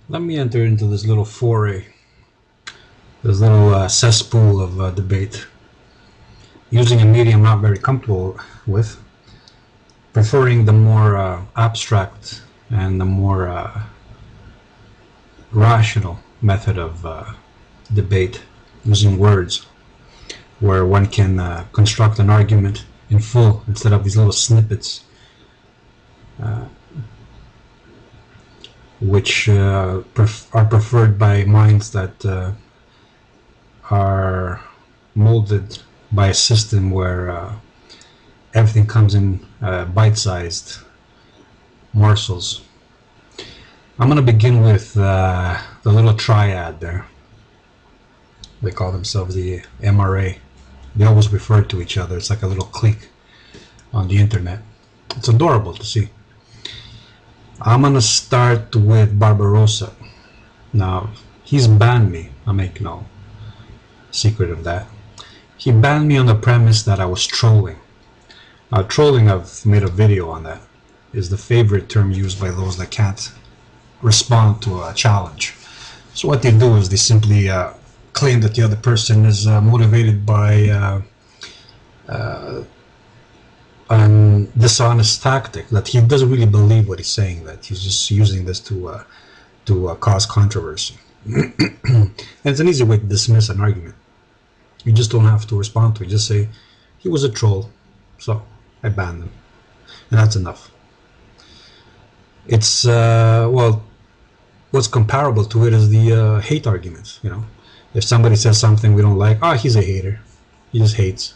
Let me enter into this little foray, this little cesspool of debate, using a medium I'm not very comfortable with, preferring the more abstract and the more rational method of debate, using words, where one can construct an argument in full instead of these little snippets, which are preferred by minds that are molded by a system where everything comes in bite-sized morsels. I'm going to begin with the little triad there. They call themselves the MRA. They always refer to each other. It's like a little clique on the internet. It's adorable to see. I'm going to start with Barbarossa. Now, he's banned me. I make no secret of that. He banned me on the premise that I was trolling. Now, trolling, I've made a video on that, is the favorite term used by those that can't respond to a challenge. So what they do is they simply claim that the other person is motivated by a dishonest tactic, that he doesn't really believe what he's saying, that he's just using this to cause controversy. And it's an easy way to dismiss an argument. You just don't have to respond to it. Just say, he was a troll, so I banned him. And that's enough. It's, well, what's comparable to it is the hate arguments, you know. If somebody says something we don't like, he's a hater. He just hates.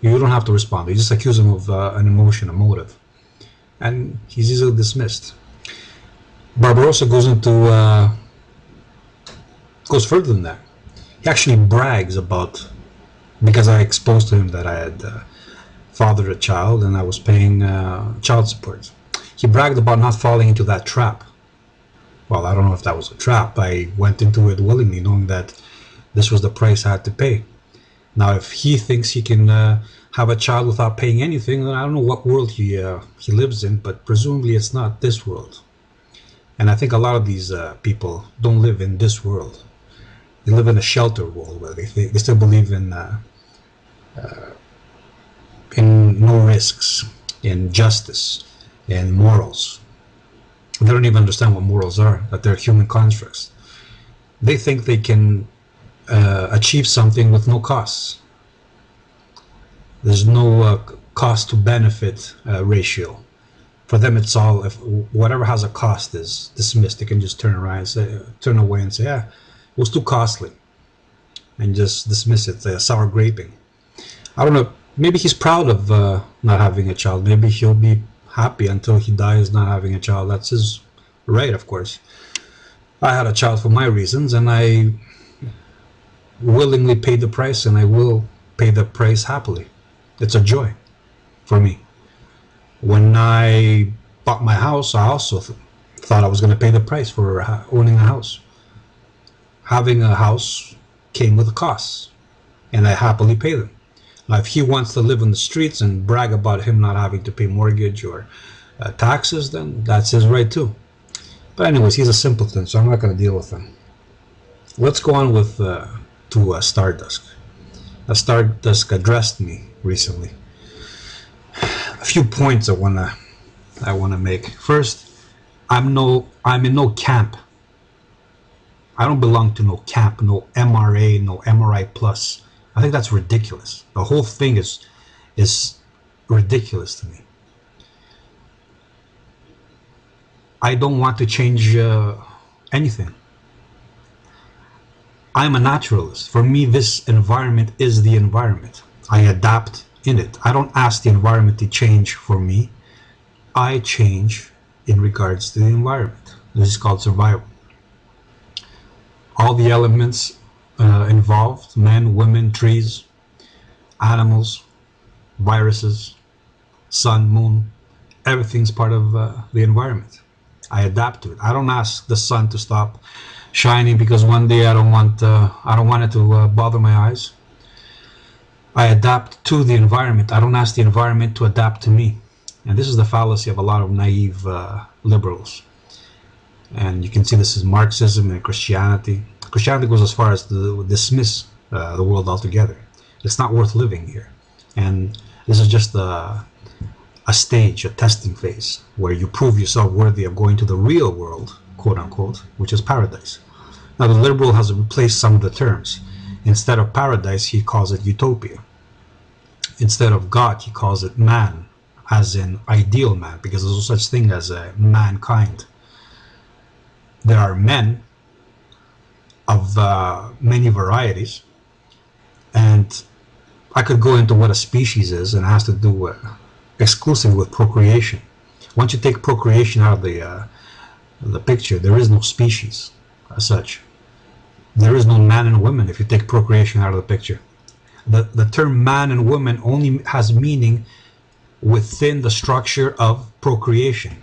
You don't have to respond. You just accuse him of an emotion, a motive. And he's easily dismissed. Barbarossa goes into, goes further than that. He actually brags about, because I exposed to him that I had fathered a child and I was paying child support. He bragged about not falling into that trap. Well, I don't know if that was a trap. I went into it willingly, knowing that this was the price I had to pay. Now, if he thinks he can have a child without paying anything, then I don't know what world he lives in, but presumably it's not this world. And I think a lot of these people don't live in this world. They live in a shelter world where they still believe in no risks, in justice, in morals. They don't even understand what morals are, that they're human constructs. They think they can achieve something with no costs. There's no cost to benefit ratio. For them, it's all, if whatever has a cost is dismissed. They can just turn around and say, turn away and say, yeah, it was too costly, and just dismiss it. Sour graping. I don't know. Maybe he's proud of not having a child. Maybe he'll be happy until he dies not having a child. That's his right, of course. I had a child for my reasons, and I willingly paid the price, and I will pay the price happily. It's a joy for me. When I bought my house, I also thought I was going to pay the price for owning a house. Having a house came with costs, and I happily pay them. Now, if he wants to live on the streets and brag about him not having to pay mortgage or taxes, then that's his right too. But anyways, he's a simpleton, so I'm not going to deal with him. Let's go on with StarDusk. StarDusk addressed me recently. A few points I wanna make. First, I'm in no camp. I don't belong to no camp, no MRA, no MRI plus. I think that's ridiculous. The whole thing is ridiculous to me. I don't want to change anything. I'm a naturalist. For me, this environment is the environment. I adapt in it. I don't ask the environment to change for me. I change in regards to the environment. This is called survival. All the elements involved, men, women, trees, animals, viruses, sun, moon, everything's part of the environment. I adapt to it. I don't ask the sun to stop shining because one day I don't want it to bother my eyes. I adapt to the environment. I don't ask the environment to adapt to me. And this is the fallacy of a lot of naive liberals. And you can see this is Marxism and Christianity. Christianity goes as far as to dismiss the world altogether. It's not worth living here. And this is just a stage, a testing phase, where you prove yourself worthy of going to the real world, quote unquote, which is paradise. Now the liberal has replaced some of the terms. Instead of paradise, he calls it utopia. Instead of God, he calls it man, as in ideal man, because there's no such thing as a mankind. There are men of many varieties, and I could go into what a species is, and it has to do exclusively with procreation. Once you take procreation out of the picture, there is no species as such. There is no man and woman if you take procreation out of the picture. The term man and woman only has meaning within the structure of procreation.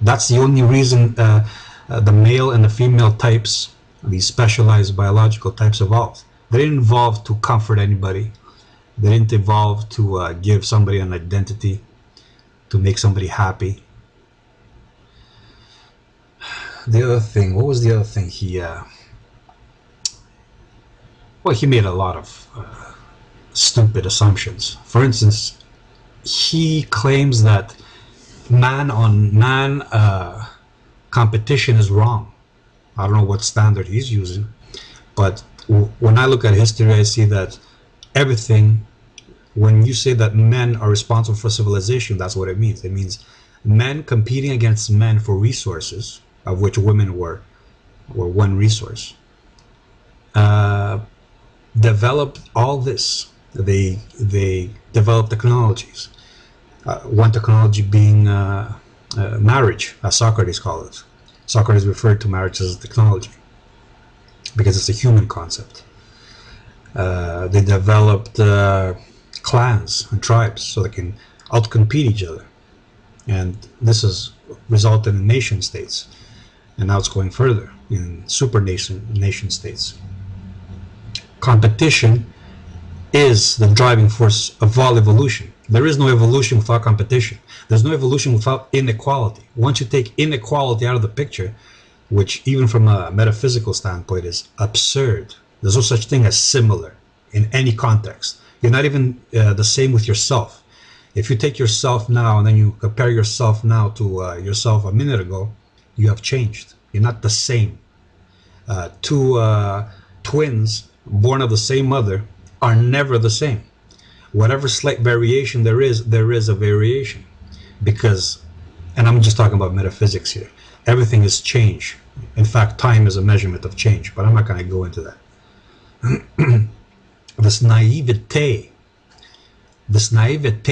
That's the only reason the male and the female types, these specialized biological types, evolved. They didn't evolve to comfort anybody. They didn't evolve to give somebody an identity, to make somebody happy. The other thing, what was the other thing? Well, he made a lot of stupid assumptions. For instance, he claims that man on man competition is wrong. I don't know what standard he's using, but when I look at history, I see that everything, when you say that men are responsible for civilization, that's what it means. It means men competing against men for resources, of which women were one resource, developed all this. They developed technologies. One technology being marriage, as Socrates called it. Socrates referred to marriage as a technology because it's a human concept. They developed clans and tribes so they can outcompete each other, and this has resulted in nation states, and now it's going further in super nation states. Competition is the driving force of all evolution. There is no evolution without competition. There's no evolution without inequality. Once you take inequality out of the picture, which even from a metaphysical standpoint is absurd, there's no such thing as similar in any context. You're not even the same with yourself. If you take yourself now and then you compare yourself now to yourself a minute ago, you have changed. You're not the same. Two twins born of the same mother are never the same. Whatever slight variation there is a variation. Because, and I'm just talking about metaphysics here, everything is change. In fact, time is a measurement of change, but I'm not going to go into that. This naivete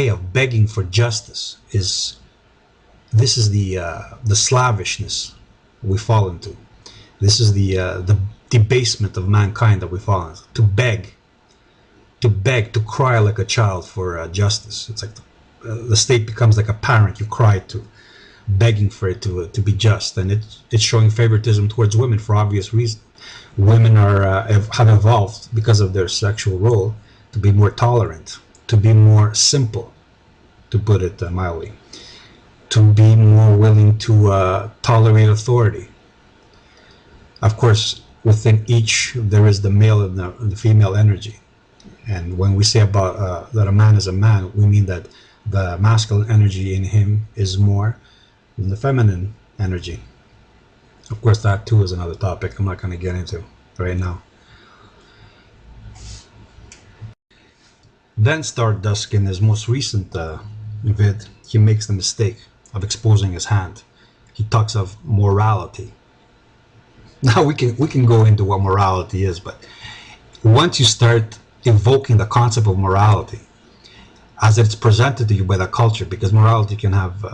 of begging for justice is the slavishness we fall into. This is the debasement of mankind that we fall into. To beg, to cry like a child for justice. It's like the state becomes like a parent you cry to, begging for it to be just, and it's showing favoritism towards women for obvious reasons. Women have evolved because of their sexual role to be more tolerant, to be more simple, to put it mildly, to be more willing to tolerate authority. Of course, within each there is the male and the female energy, and when we say about that a man is a man, we mean that the masculine energy in him is more than the feminine energy. Of course, that too is another topic I'm not going to get into right now. Then StarDusk, in his most recent vid, he makes the mistake of exposing his hand. He talks of morality. Now we can go into what morality is, but once you start evoking the concept of morality as it's presented to you by the culture, because morality can have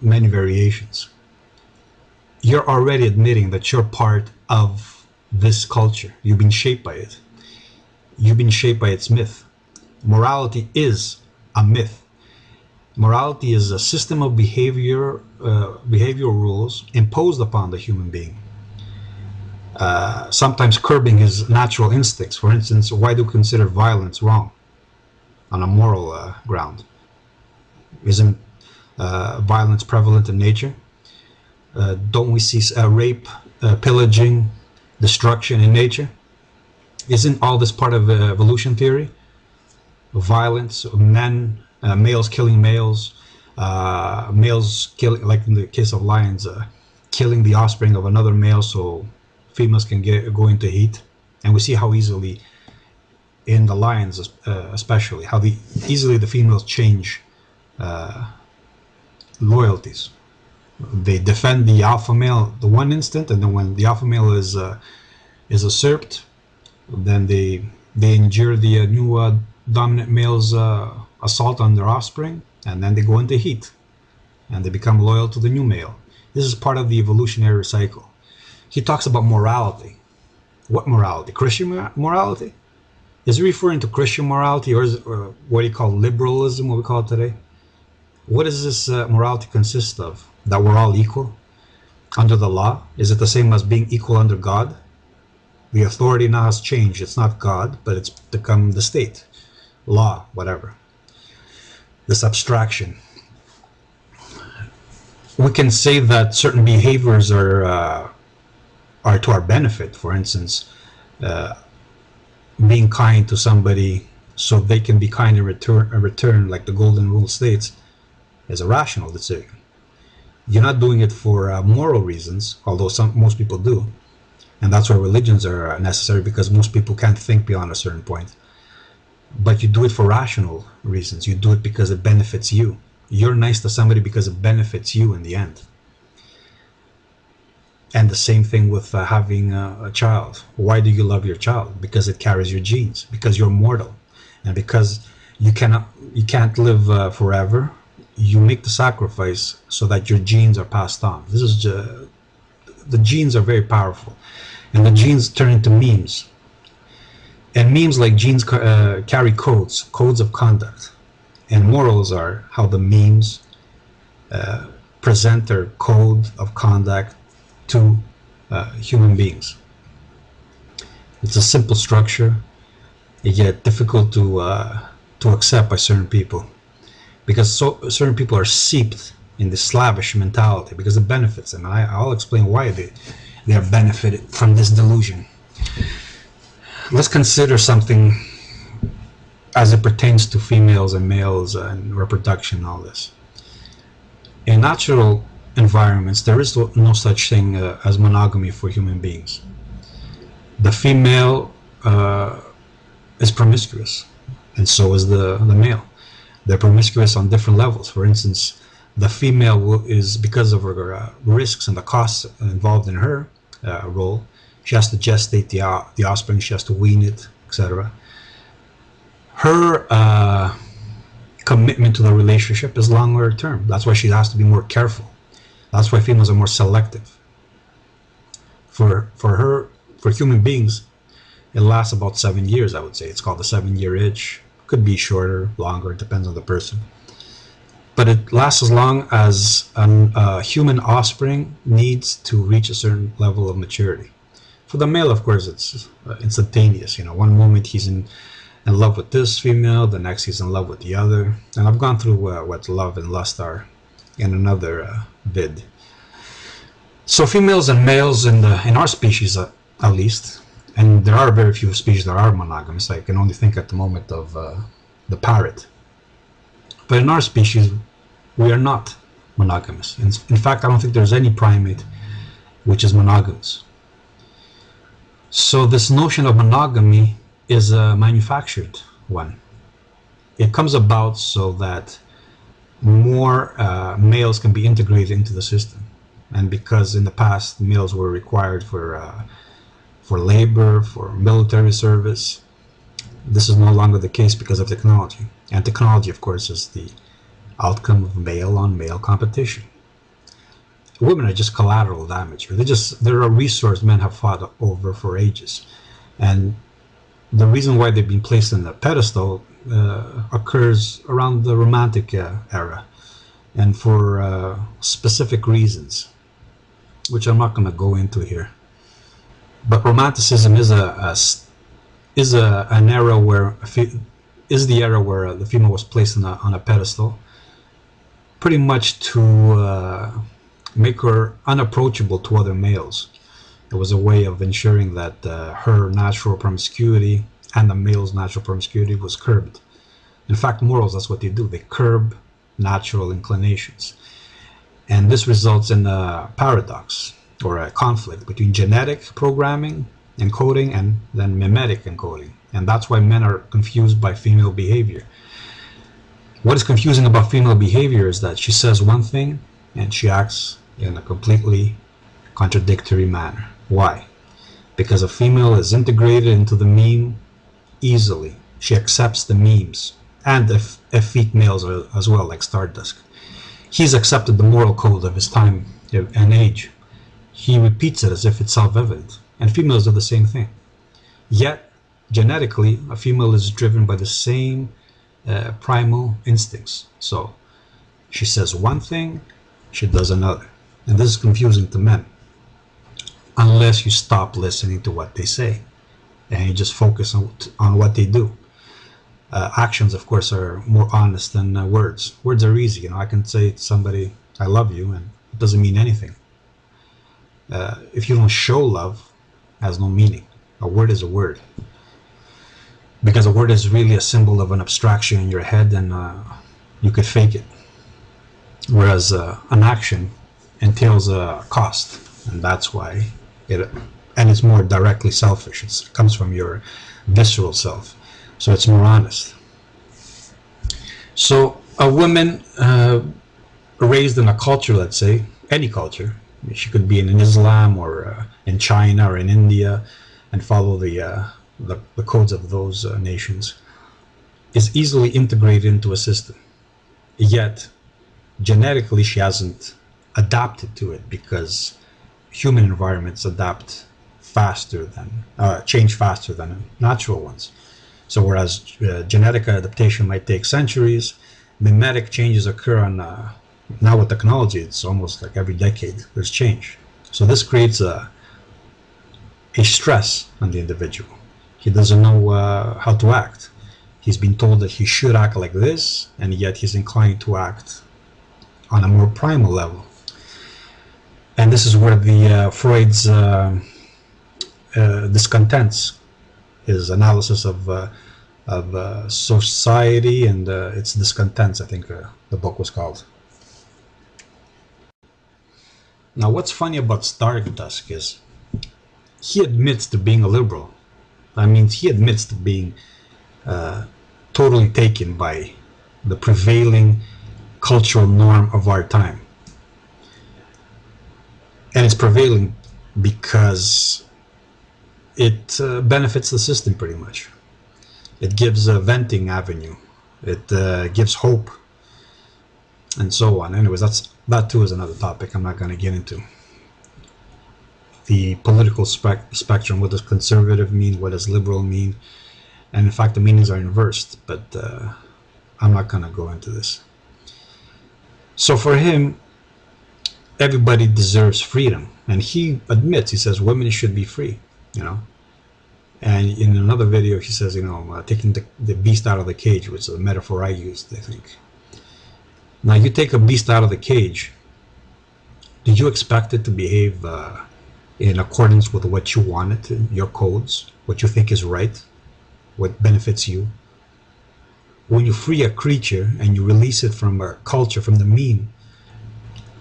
many variations, you're already admitting that you're part of this culture. You've been shaped by it. You've been shaped by its myth. Morality is a myth. Morality is a system of behavioral rules imposed upon the human being, sometimes curbing his natural instincts. For instance, why do we consider violence wrong on a moral ground? Isn't violence prevalent in nature? Don't we see rape, pillaging, destruction in nature? Isn't all this part of evolution theory? Violence, men, males killing males, males killing, like in the case of lions, killing the offspring of another male so females can go into heat. And we see how easily, in the lions especially, how easily the females change loyalties. They defend the alpha male the one instant, and then when the alpha male is usurped, then they endure the new dominant male's assault on their offspring, and then they go into heat, and they become loyal to the new male. This is part of the evolutionary cycle. He talks about morality. What morality? Christian morality? Is he referring to Christian morality, or is it what he called liberalism, what we call it today? What does this morality consist of? That we're all equal under the law? Is it the same as being equal under God? The authority now has changed. It's not God, but it's become the state, law, whatever. This abstraction. We can say that certain behaviors are to our benefit. For instance, being kind to somebody so they can be kind in return, like the golden rule states, is a rational decision. You're not doing it for moral reasons, although most people do. And that's why religions are necessary, because most people can't think beyond a certain point. But you do it for rational reasons. You do it because it benefits you. You're nice to somebody because it benefits you in the end. And the same thing with having a child. Why do you love your child? Because it carries your genes. Because you're mortal, and because you can't live forever. You make the sacrifice so that your genes are passed on. This is the genes are very powerful, and the genes turn into memes. And memes, like genes, carry codes of conduct, and morals are how the memes present their code of conduct to human beings. It's a simple structure, yet difficult to accept by certain people, because certain people are seeped in the slavish mentality because it benefits them. And I'll explain why they are benefited from this delusion. Let's consider something as it pertains to females and males and reproduction and all this. In natural environments, there is no such thing as monogamy for human beings. The female is promiscuous, and so is the male. They're promiscuous on different levels. For instance, the female is, because of her risks and the costs involved in her role, she has to gestate the offspring, she has to wean it, etc. Her commitment to the relationship is longer term. That's why she has to be more careful. That's why females are more selective. For human beings, it lasts about 7 years, I would say. It's called the 7-year itch. Could be shorter, longer, it depends on the person. But it lasts as long as a human offspring needs to reach a certain level of maturity. For the male, of course, it's instantaneous. You know, one moment he's in love with this female, the next he's in love with the other. And I've gone through what love and lust are in another vid. So females and males in our species, at least, and there are very few species that are monogamous. I can only think at the moment of the parrot. But in our species, we are not monogamous. In fact, I don't think there's any primate which is monogamous. So this notion of monogamy is a manufactured one. It comes about so that more males can be integrated into the system. And because in the past males were required for labor, for military service, this is no longer the case because of technology. And technology, of course, is the outcome of male-on-male competition. Women are just collateral damage. They're a resource men have fought over for ages. And the reason why they've been placed on the pedestal occurs around the Romantic era, and for specific reasons, which I'm not going to go into here. But Romanticism is an era where the era where the female was placed on a pedestal, pretty much to make her unapproachable to other males. It was a way of ensuring that her natural promiscuity and the male's natural promiscuity was curbed. In fact, morals, that's what they do. They curb natural inclinations. And this results in a paradox, or a conflict, between genetic programming, encoding, and then mimetic encoding. And that's why men are confused by female behavior. What is confusing about female behavior is that she says one thing and she acts in a completely contradictory manner. Why? Because a female is integrated into the meme easily. She accepts the memes, and effete males as well, like StarDusk. He's accepted the moral code of his time and age. He repeats it as if it's self-evident, and females do the same thing. Yet, genetically, a female is driven by the same primal instincts. So, she says one thing, she does another. And this is confusing to men, unless you stop listening to what they say and you just focus on what they do. Actions, of course, are more honest than words. Words are easy. I can say to somebody, I love you, and it doesn't mean anything. If you don't show love, it has no meaning. A word is a word. Because a word is really a symbol of an abstraction in your head, and you could fake it. Whereas an action entails a cost, and that's why it's more directly selfish. It comes from your visceral self, so it's more honest. So a woman raised in a culture, let's say any culture, she could be in Islam or in China or in India and follow the codes of those nations, is easily integrated into a system. Yet genetically she hasn't adapted to it, because human environments adapt faster than change faster than natural ones. So whereas genetic adaptation might take centuries, mimetic changes occur on now with technology. It's almost like every decade there's change. So this creates a stress on the individual. He doesn't know how to act. He's been told that he should act like this, and yet he's inclined to act on a more primal level. And this is where the Freud's discontents, his analysis of society and its discontents, I think the book was called. Now, what's funny about StarDusk is he admits to being a liberal. I mean, he admits to being totally taken by the prevailing cultural norm of our time. And it's prevailing because it benefits the system pretty much. It gives a venting avenue. It gives hope, and so on. Anyways, that too is another topic I'm not going to get into. The political spectrum, what does conservative mean, what does liberal mean, and in fact the meanings are inversed, but I'm not going to go into this. So for him, everybody deserves freedom, and he admits, he says women should be free, and in another video he says, taking the beast out of the cage, which is a metaphor I used, I think. Now you take a beast out of the cage, did you expect it to behave in accordance with what you want it to, your codes, what you think is right, what benefits you? When you free a creature and you release it from a culture, from the meme,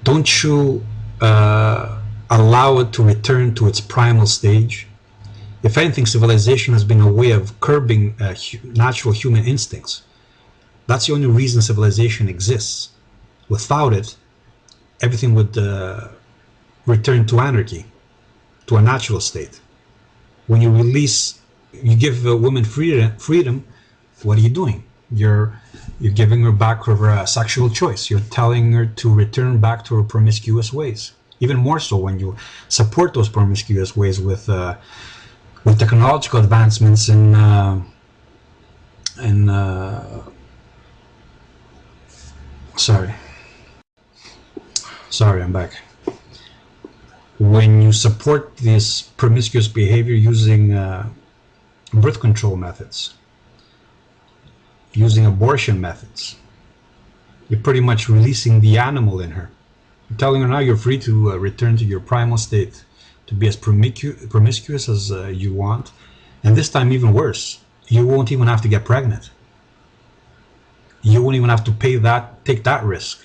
don't you allow it to return to its primal stage? If anything, civilization has been a way of curbing natural human instincts. That's the only reason civilization exists. Without it, everything would return to anarchy, to a natural state. When you give a woman freedom, what are you doing? You're giving her back her sexual choice. You're telling her to return back to her promiscuous ways. Even more so when you support those promiscuous ways with technological advancements sorry, I'm back. When you support this promiscuous behavior using birth control methods, using abortion methods, you're pretty much releasing the animal in her. telling her now you're free to return to your primal state, to be as promiscuous as you want, and this time even worse, you won't even have to get pregnant. You won't even have to take that risk.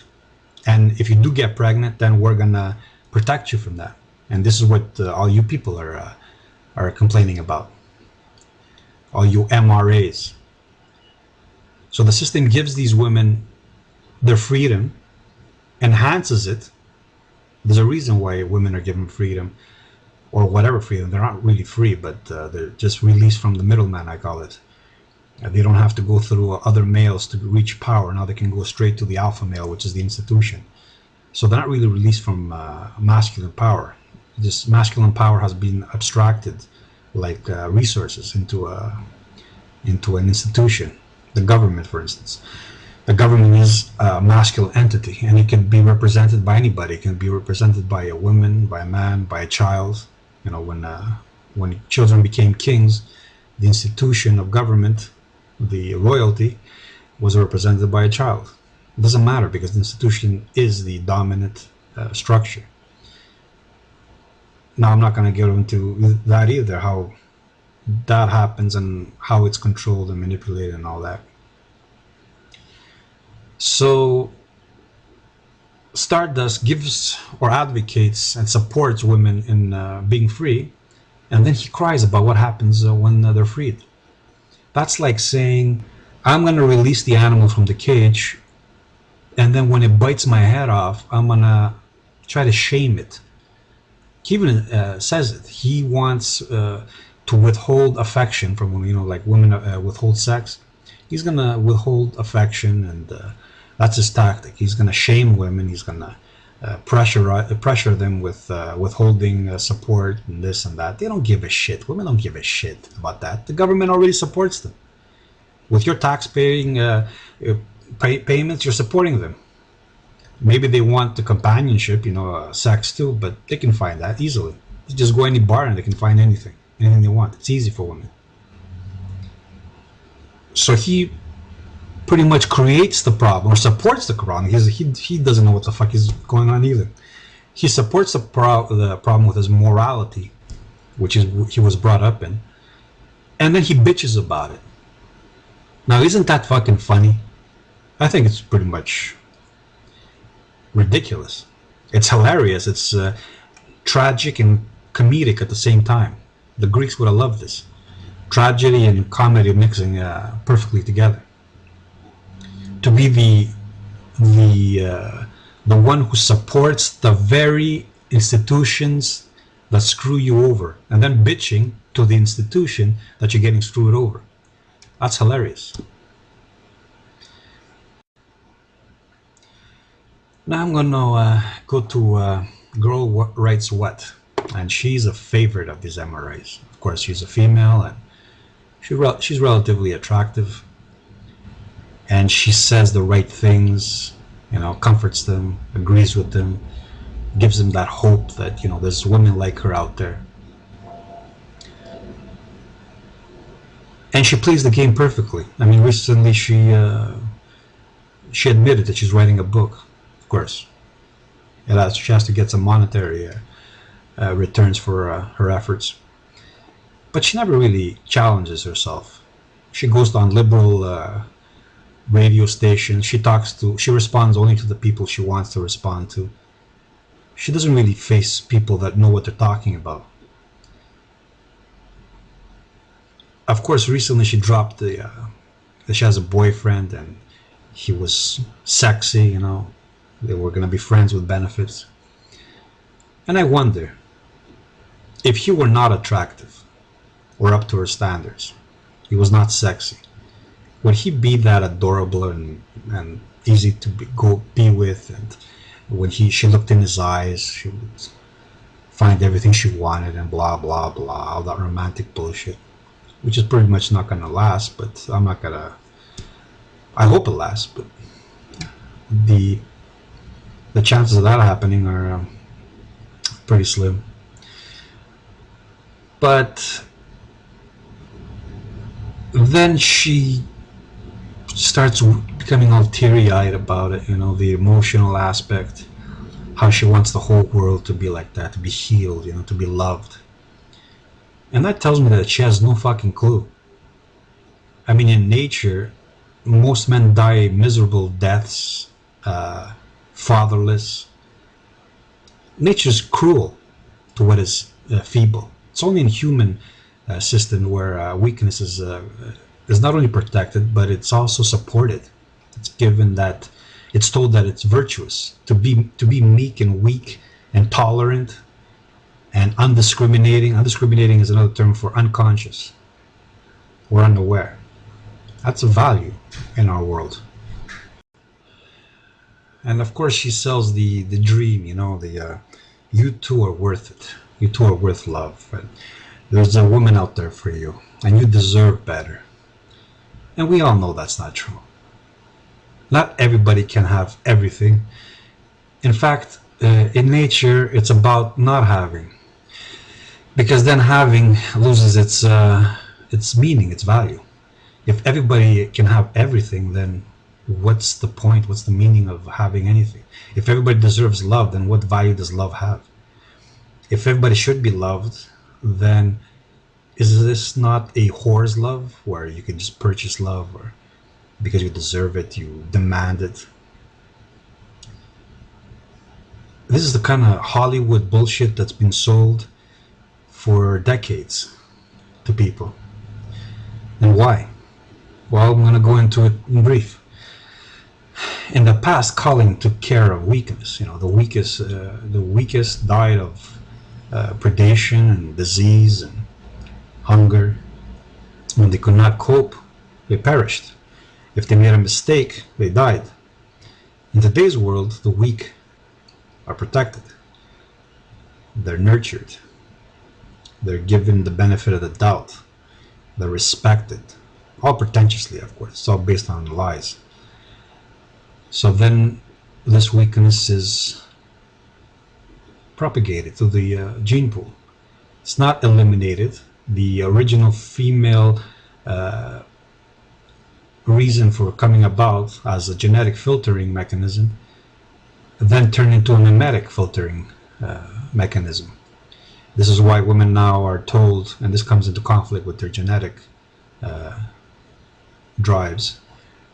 And if you do get pregnant, then we're gonna protect you from that. And this is what all you people are complaining about, all you MRAs. So the system gives these women their freedom, enhances it. There's a reason why women are given freedom, or whatever freedom. They're not really free, but they're just released from the middleman, I call it. They don't have to go through other males to reach power. Now they can go straight to the alpha male, which is the institution. So they're not really released from masculine power. Just masculine power has been abstracted like resources into an institution. The government, for instance. The government is a masculine entity, and it can be represented by anybody. It can be represented by a woman, by a man, by a child. You know, when children became kings, the institution of government, the royalty, was represented by a child. It doesn't matter, because the institution is the dominant structure. Now, I'm not going to get into that either, how that happens and how it's controlled and manipulated and all that. So StarDusk gives or advocates and supports women in being free, and then he cries about what happens when they're freed. That's like saying, I'm going to release the animal from the cage, and then when it bites my head off, I'm going to try to shame it. He even says it. He wants to withhold affection from women, you know, like women withhold sex. He's going to withhold affection, and that's his tactic. He's going to shame women. He's going to pressure them with withholding support and this and that. They don't give a shit. Women don't give a shit about that. The government already supports them. With your tax-paying payments, you're supporting them. Maybe they want the companionship, you know, sex too, but they can find that easily. You just go any bar and they can find anything they want. It's easy for women. So he pretty much creates the problem, or supports the problem. He doesn't know what the fuck is going on either. He supports the problem with his morality, which is he was brought up in, and then he bitches about it. Now, isn't that fucking funny? I think it's pretty much ridiculous. It's hilarious. It's tragic and comedic at the same time. The Greeks would have loved this. Tragedy and comedy mixing perfectly together. To be the one who supports the very institutions that screw you over, and then bitching to the institution that you're getting screwed over. That's hilarious. Now I'm gonna go to GirlWritesWhat, and she's a favorite of these MRAs. Of course, she's a female, and she's relatively attractive, and she says the right things, you know, comforts them, agrees with them, gives them that hope that, you know, there's women like her out there. And she plays the game perfectly. I mean, recently she admitted that she's writing a book. Of course, she has to get some monetary returns for her efforts. But she never really challenges herself. She goes on liberal radio stations. She responds only to the people she wants to respond to. She doesn't really face people that know what they're talking about. Of course, recently she dropped that she has a boyfriend and he was sexy, you know. They were going to be friends with benefits. And I wonder, if he were not attractive or up to her standards, he was not sexy, would he be that adorable and easy to be with? And when she looked in his eyes, she would find everything she wanted and blah, blah, blah, all that romantic bullshit, which is pretty much not going to last, but I'm not going to... I hope it lasts, but the chances of that happening are pretty slim. But then she starts becoming all teary-eyed about it, you know, the emotional aspect. how she wants the whole world to be like that, to be healed, you know, to be loved. And that tells me that she has no fucking clue. I mean, in nature, most men die miserable deaths, fatherless. Nature's cruel to what is feeble. It's only in human system where weakness is not only protected, but it's also supported. It's given that, it's told that it's virtuous to be meek and weak and tolerant and undiscriminating. Undiscriminating is another term for unconscious or unaware. That's a value in our world. And of course, she sells the dream, you know, you two are worth it. You two are worth love. And there's a woman out there for you, and you deserve better. And we all know that's not true. Not everybody can have everything. In fact, in nature, it's about not having, because then having loses its meaning, its value. If everybody can have everything, then what's the point? What's the meaning of having anything? If everybody deserves love, then what value does love have? If everybody should be loved, then is this not a whore's love, where you can just purchase love, or because you deserve it, you demand it? This is the kind of Hollywood bullshit that's been sold for decades to people. And why? Well, I'm going to go into it in brief. In the past, culling took care of weakness. You know, the weakest died of predation and disease and hunger. When they could not cope, they perished. If they made a mistake, they died. In today's world, the weak are protected. They're nurtured. They're given the benefit of the doubt. They're respected. All pretentiously, of course. It's all based on lies. So then this weakness is propagated to the gene pool. It's not eliminated. The original female reason for coming about as a genetic filtering mechanism then turned into a mimetic filtering mechanism. This is why women now are told, and this comes into conflict with their genetic drives,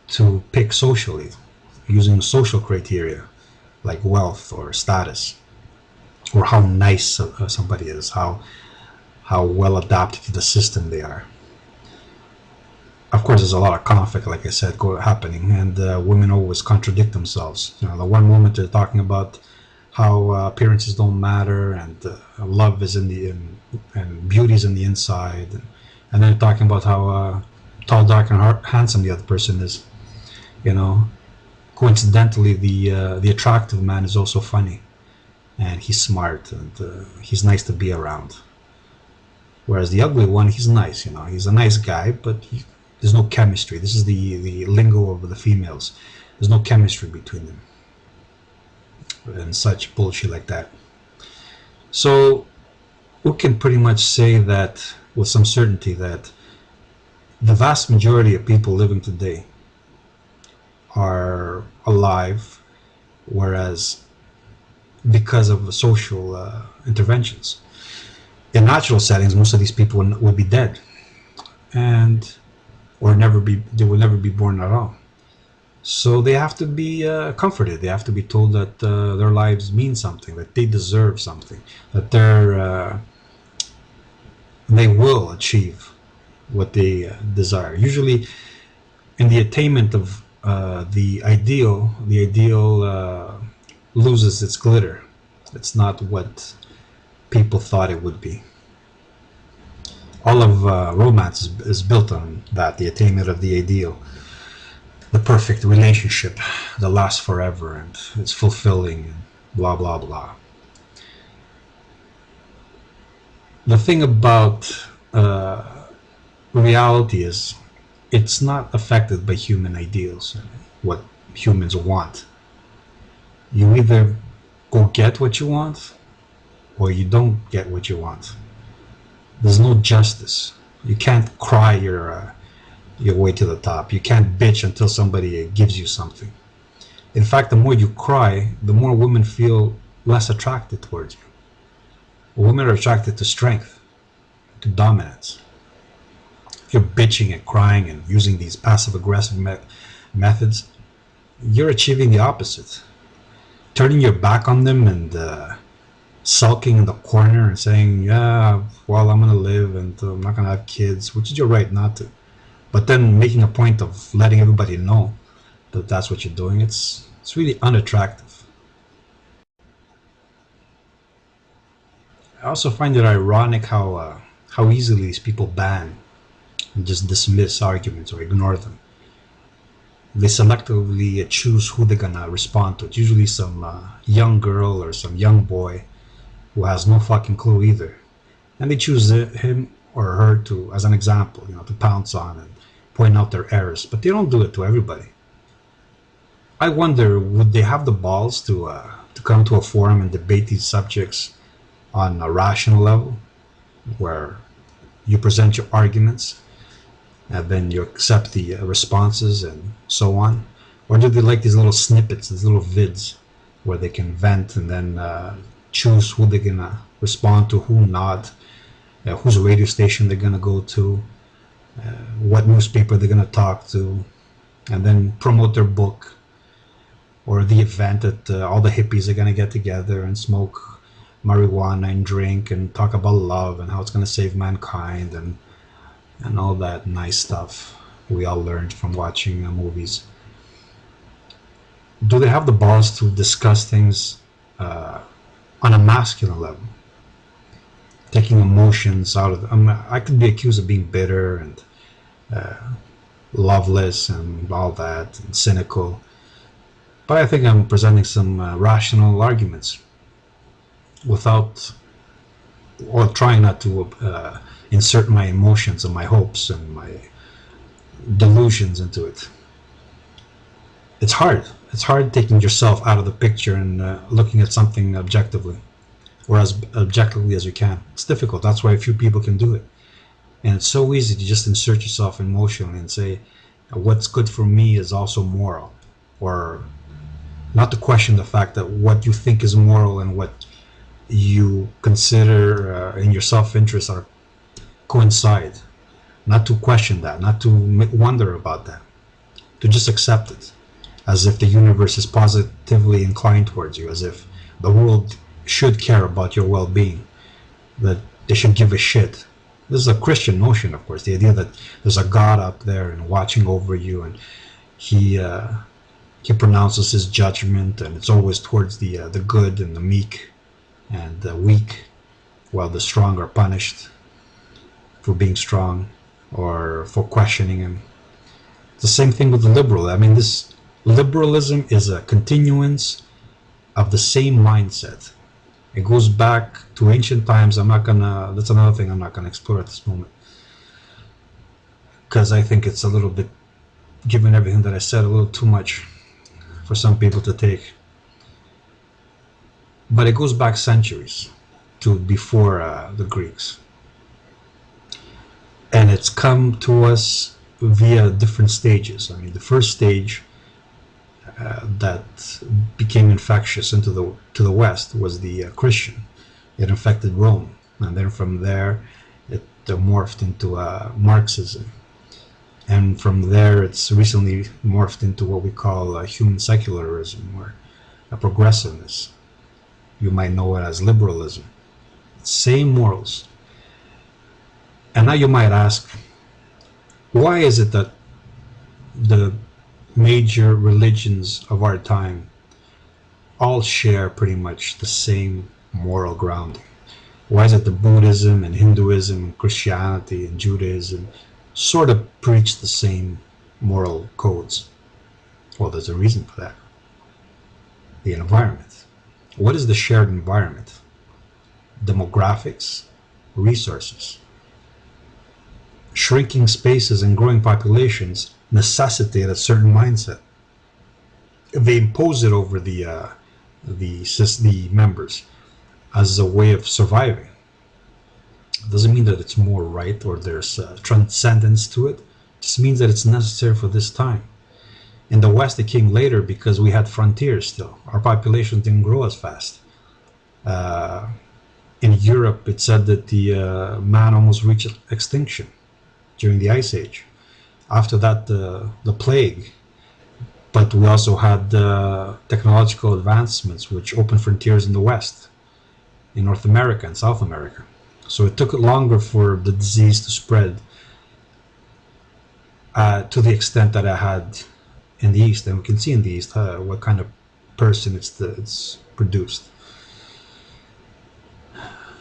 to pick socially, using social criteria like wealth or status, or how nice somebody is, how well adapted to the system they are. Of course, there's a lot of conflict, like I said, happening, and women always contradict themselves. You know, the one moment they're talking about how appearances don't matter, and love is and beauty is in the inside, and then they're talking about how tall, dark, and handsome the other person is. You know, coincidentally, the attractive man is also funny, and he's smart, and he's nice to be around. Whereas the ugly one, he's nice. You know, he's a nice guy, but there's no chemistry. This is the lingo of the females. There's no chemistry between them, and such bullshit like that. So we can pretty much say that with some certainty that the vast majority of people living today are alive, whereas because of social interventions. In natural settings, most of these people would be dead, or they will never be born at all. So they have to be comforted. They have to be told that their lives mean something, that they deserve something, that they will achieve what they desire. Usually, in the attainment of the ideal loses its glitter. It's not what people thought it would be. All of romance is built on that, the attainment of the ideal, the perfect relationship that lasts forever and it's fulfilling and blah blah blah. The thing about reality is it's not affected by human ideals, what humans want. You either go get what you want, or you don't get what you want. There's no justice. You can't cry your way to the top. You can't bitch until somebody gives you something. In fact, the more you cry, the more women feel less attracted towards you. Women are attracted to strength, to dominance. If you're bitching and crying and using these passive-aggressive methods, you're achieving the opposite. Turning your back on them and sulking in the corner and saying, yeah, well, I'm going to live and I'm not going to have kids, which is your right not to. But then making a point of letting everybody know that that's what you're doing, it's really unattractive. I also find it ironic how easily these people ban and just dismiss arguments or ignore them. They selectively choose who they're gonna respond to. It's usually some young girl or some young boy who has no fucking clue either, and they choose him or her to, as an example, to pounce on and point out their errors. But they don't do it to everybody. I wonder, would they have the balls to come to a forum and debate these subjects on a rational level, where you present your arguments and then you accept the responses and so on? Or do they like these little snippets, these little vids, where they can vent and then choose who they're gonna respond to, who not, whose radio station they're gonna go to, what newspaper they're gonna talk to, and then promote their book or the event that all the hippies are gonna get together and smoke marijuana and drink and talk about love and how it's going to save mankind and all that nice stuff we all learned from watching movies. Do they have the balls to discuss things on a masculine level, taking emotions out of them? I could be accused of being bitter and loveless and all that and cynical, but I think I'm presenting some rational arguments without, or trying not to insert my emotions and my hopes and my delusions into it. It's hard. It's hard taking yourself out of the picture and looking at something objectively, or as objectively as you can. It's difficult. That's why a few people can do it. And it's so easy to just insert yourself emotionally and say, what's good for me is also moral. Or not to question the fact that what you think is moral and what you consider in your self-interest are coincide. Not to question that, not to wonder about that, to just accept it, as if the universe is positively inclined towards you, as if the world should care about your well-being, that they should give a shit. This is a Christian notion, of course, the idea that there's a God up there and watching over you, and he pronounces his judgment, and it's always towards the good and the meek and the weak, while the strong are punished for being strong or for questioning him. It's the same thing with the liberal. I mean, this liberalism is a continuance of the same mindset. It goes back to ancient times. That's another thing I'm not gonna explore at this moment, because I think it's a little bit, given everything that I said, a little too much for some people to take. But it goes back centuries to before the Greeks. And it's come to us via different stages. I mean, the first stage that became infectious to the West was the Christian. It infected Rome. And then from there, it morphed into Marxism. And from there, it's recently morphed into what we call human secularism, or a progressiveness. You might know it as liberalism. Same morals. And now you might ask, why is it that the major religions of our time all share pretty much the same moral grounding? Why is it that Buddhism and Hinduism and Christianity and Judaism sort of preach the same moral codes? Well, there's a reason for that. The environment. What is the shared environment? Demographics, resources. Shrinking spaces and growing populations necessitate a certain mindset. They impose it over the members as a way of surviving. It doesn't mean that it's more right or there's transcendence to it. It just means that it's necessary for this time. In the West, it came later because we had frontiers still. Our population didn't grow as fast. In Europe, it said that the man almost reached extinction during the Ice Age. After that, the plague. But we also had technological advancements which opened frontiers in the West, in North America and South America. So it took longer for the disease to spread to the extent that it had in the East. And we can see in the East what kind of person it's produced.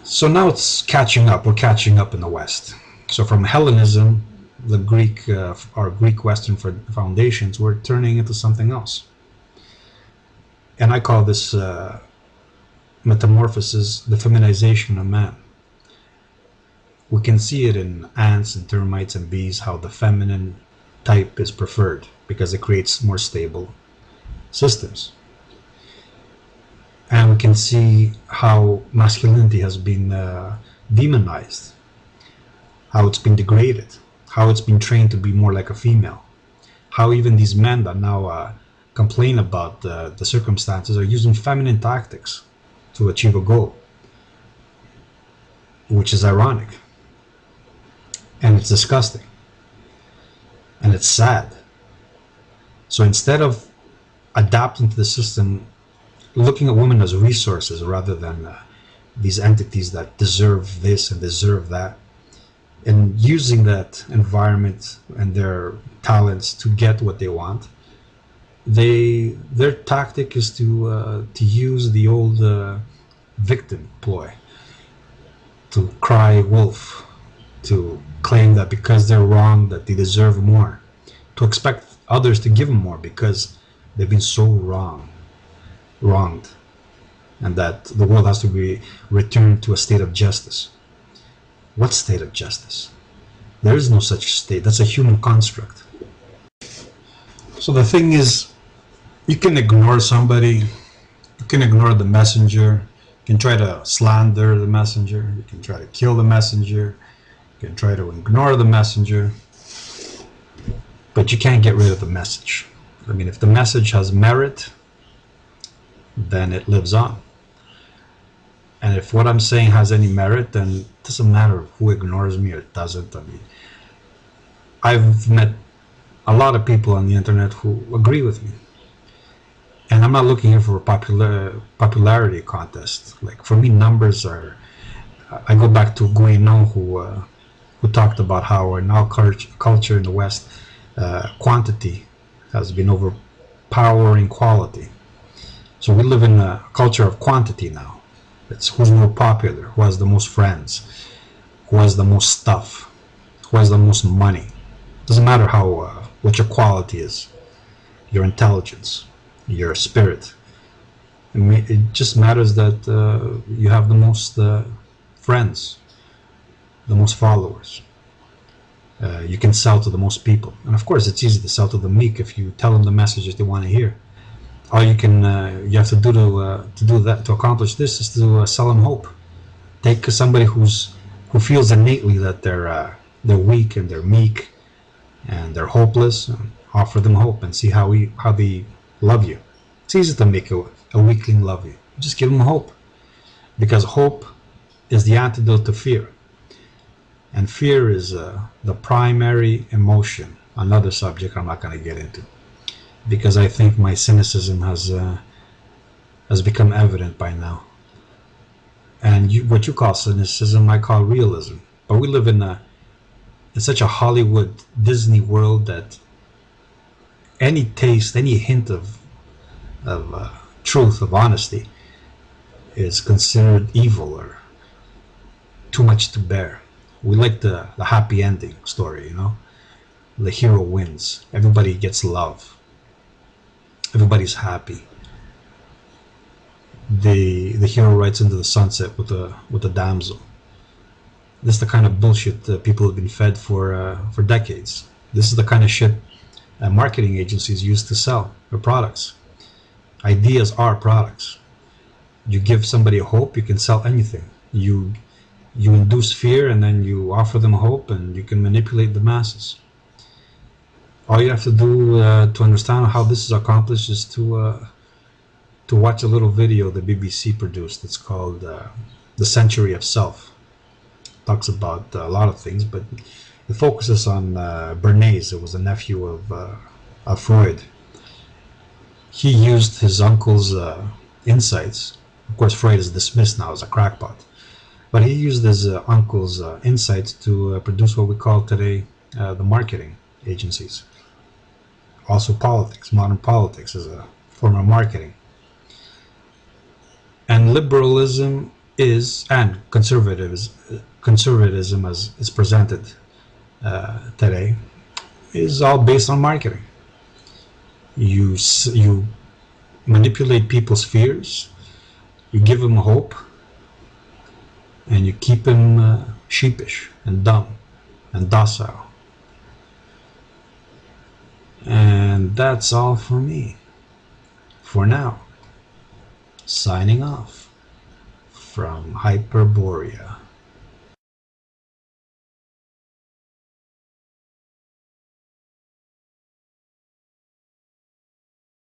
So now it's catching up. We're catching up in the West. So from Hellenism, the Greek, our Greek Western foundations, we're turning into something else. And I call this metamorphosis the feminization of man. We can see it in ants and termites and bees, how the feminine type is preferred because it creates more stable systems. And we can see how masculinity has been demonized, how it's been degraded, how it's been trained to be more like a female, how even these men that now complain about the circumstances are using feminine tactics to achieve a goal, which is ironic. And it's disgusting. And it's sad. So instead of adapting to the system, looking at women as resources rather than these entities that deserve this and deserve that, and using that environment and their talents to get what they want, their tactic is to use the old victim ploy, to cry wolf, to claim that because they're wrong that they deserve more, to expect others to give them more because they've been so wronged, and that the world has to be returned to a state of justice. What state of justice? There is no such state. That's a human construct. So the thing is, you can ignore somebody, you can ignore the messenger, you can try to slander the messenger, you can try to kill the messenger, you can try to ignore the messenger, but you can't get rid of the message. I mean, if the message has merit, then it lives on. And if what I'm saying has any merit, then it doesn't matter who ignores me or doesn't. I mean, I've met a lot of people on the internet who agree with me. And I'm not looking here for a popularity contest. Like, for me, numbers are... I go back to Guénon, who talked about how in our culture in the West, quantity has been overpowering quality. So we live in a culture of quantity now. It's who's more popular, who has the most friends, who has the most stuff, who has the most money. Doesn't matter how what your quality is, your intelligence, your spirit. It just matters that you have the most friends, the most followers. You can sell to the most people, and of course, it's easy to sell to the meek if you tell them the messages they want to hear. All you have to do to accomplish this is to sell them hope. Take somebody who feels innately that they're weak and they're meek and they're hopeless, and offer them hope and see how they love you. It's easy to make a weakling love you. Just give them hope, because hope is the antidote to fear, and fear is the primary emotion. Another subject I'm not going to get into, because I think my cynicism has become evident by now. And what you call cynicism, I call realism. But we live in such a Hollywood Disney world that any taste, any hint of truth, of honesty, is considered evil or too much to bear. We like the happy ending story, you know. The hero wins. Everybody gets love. Everybody's happy. The hero rides into the sunset with a damsel. This is the kind of bullshit that people have been fed for decades. This is the kind of shit marketing agencies use to sell their products. Ideas are products. You give somebody a hope, you can sell anything. You induce fear, and then you offer them hope, and you can manipulate the masses. All you have to do to understand how this is accomplished is to to watch a little video the BBC produced. It's called The Century of Self. It talks about a lot of things, but it focuses on Bernays. It was a nephew of Freud. He used his uncle's insights. Of course, Freud is dismissed now as a crackpot. But he used his uncle's insights to produce what we call today the marketing agencies. Also politics. Modern politics is a form of marketing. And liberalism is, and conservatism as it's presented today, is all based on marketing. You manipulate people's fears, you give them hope, and you keep them sheepish and dumb and docile. And that's all for me for now. Signing off from Hyperborea.